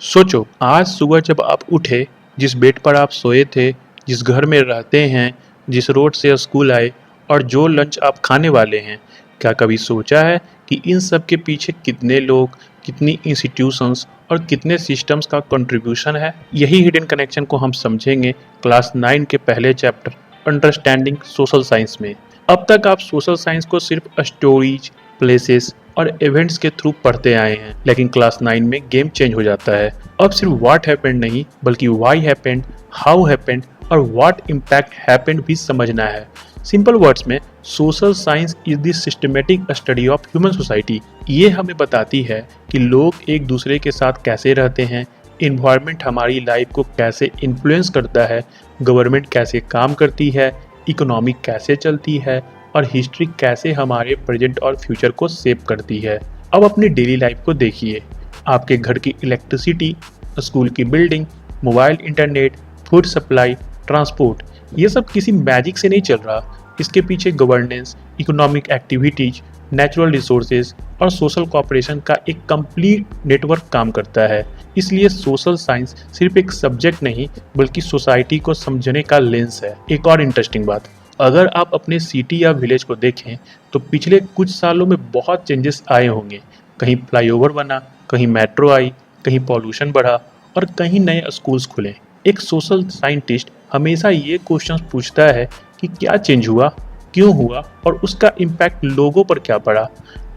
सोचो, आज सुबह जब आप उठे, जिस बेड पर आप सोए थे, जिस घर में रहते हैं, जिस रोड से स्कूल आए और जो लंच आप खाने वाले हैं, क्या कभी सोचा है कि इन सब के पीछे कितने लोग, कितनी इंस्टीट्यूशंस और कितने सिस्टम्स का कंट्रीब्यूशन है? यही हिडन कनेक्शन को हम समझेंगे क्लास 9 के पहले चैप्टर अंडरस्टैंडिंग सोशल साइंस में। अब तक आप सोशल साइंस को सिर्फ स्टोरीज, प्लेसेस और इवेंट्स के थ्रू पढ़ते आए हैं, लेकिन क्लास 9 में गेम चेंज हो जाता है। अब सिर्फ व्हाट हैपेंड नहीं, बल्कि व्हाई हैपेंड, हाउ हैपेंड और व्हाट इम्पैक्ट हैपेंड भी समझना है। सिंपल वर्ड्स में, social science is the systematic study of human society. ये हमें बताती है कि लोग एक दूसरे के साथ कैसे रहते हैं, इन्वायरमेंट हमारी लाइफ को कैसे इन्फ्लुएंस करता है, गवर्नमेंट कैसे काम करती है, इकोनॉमी कैसे चलती है और हिस्ट्री कैसे हमारे प्रेजेंट और फ्यूचर को शेप करती है। अब अपनी डेली लाइफ को देखिए, आपके घर की इलेक्ट्रिसिटी, स्कूल की building, mobile internet, food supply, transport, ये सब किसी मैजिक से नहीं चल रहा। इसके पीछे governance, economic activities, natural resources और सोशल कोऑपरेशन का एक कंप्लीट नेटवर्क काम करता है। इसलिए सोशल साइंस सिर्फ एक सब्जेक्ट नहीं, बल्कि सोसाइटी को समझने का लेंस है। एक और इंटरेस्टिंग बात, अगर आप अपने सिटी या विलेज को देखें तो पिछले कुछ सालों में बहुत चेंजेस आए होंगे। कहीं फ्लाईओवर बना, कहीं मेट्रो आई, कहीं पॉल्यूशन बढ़ा और कहीं नए स्कूल्स खुले। एक सोशल साइंटिस्ट हमेशा ये क्वेश्चंस पूछता है कि क्या चेंज हुआ, क्यों हुआ और उसका इम्पैक्ट लोगों पर क्या पड़ा।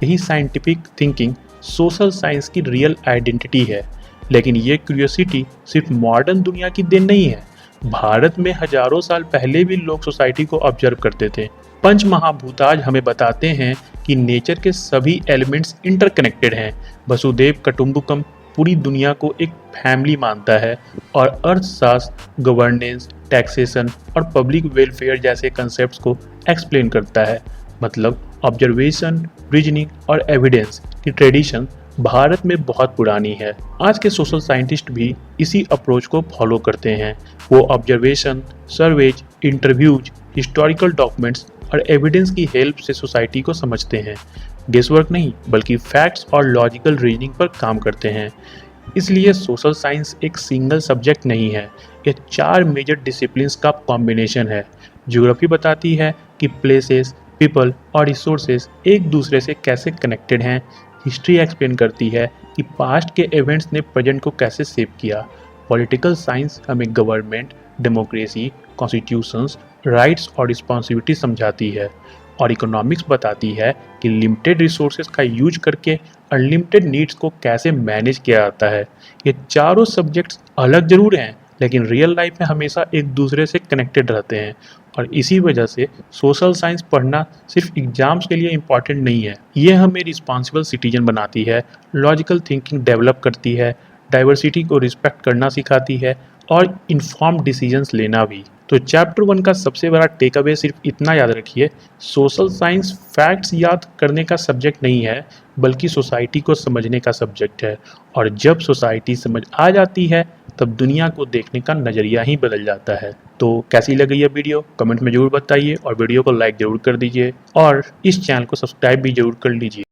यही साइंटिफिक थिंकिंग सोशल साइंस की रियल आइडेंटिटी है। लेकिन ये क्यूरियोसिटी सिर्फ मॉडर्न दुनिया की देन नहीं है। भारत में हजारों साल पहले भी लोग सोसाइटी को ऑब्जर्व करते थे। पंच महाभूताज हमें बताते हैं कि नेचर के सभी एलिमेंट्स इंटरकनेक्टेड हैं। वसुदेव कुटुंबकम पूरी दुनिया को एक फैमिली मानता है और अर्थशास्त्र गवर्नेंस, टैक्सेशन और पब्लिक वेलफेयर जैसे कंसेप्ट्स को एक्सप्लेन करता है। मतलब ऑब्जर्वेशन, रीजनिंग और एविडेंस की ट्रेडिशन भारत में बहुत पुरानी है। आज के सोशल साइंटिस्ट भी इसी अप्रोच को फॉलो करते हैं। वो observation, surveys, interviews, historical documents और एविडेंस की हेल्प से सोसाइटी को समझते हैं। गेसवर्क नहीं, बल्कि फैक्ट्स और लॉजिकल रीजनिंग पर काम करते हैं। इसलिए सोशल साइंस एक सिंगल सब्जेक्ट नहीं है, ये 4 मेजर डिसिप्लिन्स का कॉम्बिनेशन है। ज्योग्राफी बताती है कि प्लेसेस, पीपल और रिसोर्सेज एक दूसरे से कैसे कनेक्टेड हैं। हिस्ट्री एक्सप्लेन करती है कि पास्ट के इवेंट्स ने प्रेजेंट को कैसे शेप किया। पॉलिटिकल साइंस हमें गवर्नमेंट, डेमोक्रेसी, कॉन्स्टिट्यूशंस, राइट्स और रिस्पॉन्सिबिलिटी समझाती है। और इकोनॉमिक्स बताती है कि लिमिटेड रिसोर्सेज का यूज करके अनलिमिटेड नीड्स को कैसे मैनेज किया जाता है। ये चारों सब्जेक्ट्स अलग जरूर हैं, लेकिन रियल लाइफ में हमेशा एक दूसरे से कनेक्टेड रहते हैं। और इसी वजह से सोशल साइंस पढ़ना सिर्फ एग्जाम्स के लिए इम्पॉर्टेंट नहीं है, ये हमें रिस्पॉन्सिबल सिटीजन बनाती है, लॉजिकल थिंकिंग डेवलप करती है, डाइवर्सिटी को रिस्पेक्ट करना सिखाती है और इन्फॉर्म्ड डिसीजंस लेना भी। तो चैप्टर 1 का सबसे बड़ा टेक अवे सिर्फ इतना याद रखिए, सोशल साइंस फैक्ट्स याद करने का सब्जेक्ट नहीं है, बल्कि सोसाइटी को समझने का सब्जेक्ट है। और जब सोसाइटी समझ आ जाती है, तब दुनिया को देखने का नज़रिया ही बदल जाता है। तो कैसी लगी यह वीडियो कमेंट में ज़रूर बताइए और वीडियो को लाइक ज़रूर कर दीजिए और इस चैनल को सब्सक्राइब भी ज़रूर कर लीजिए।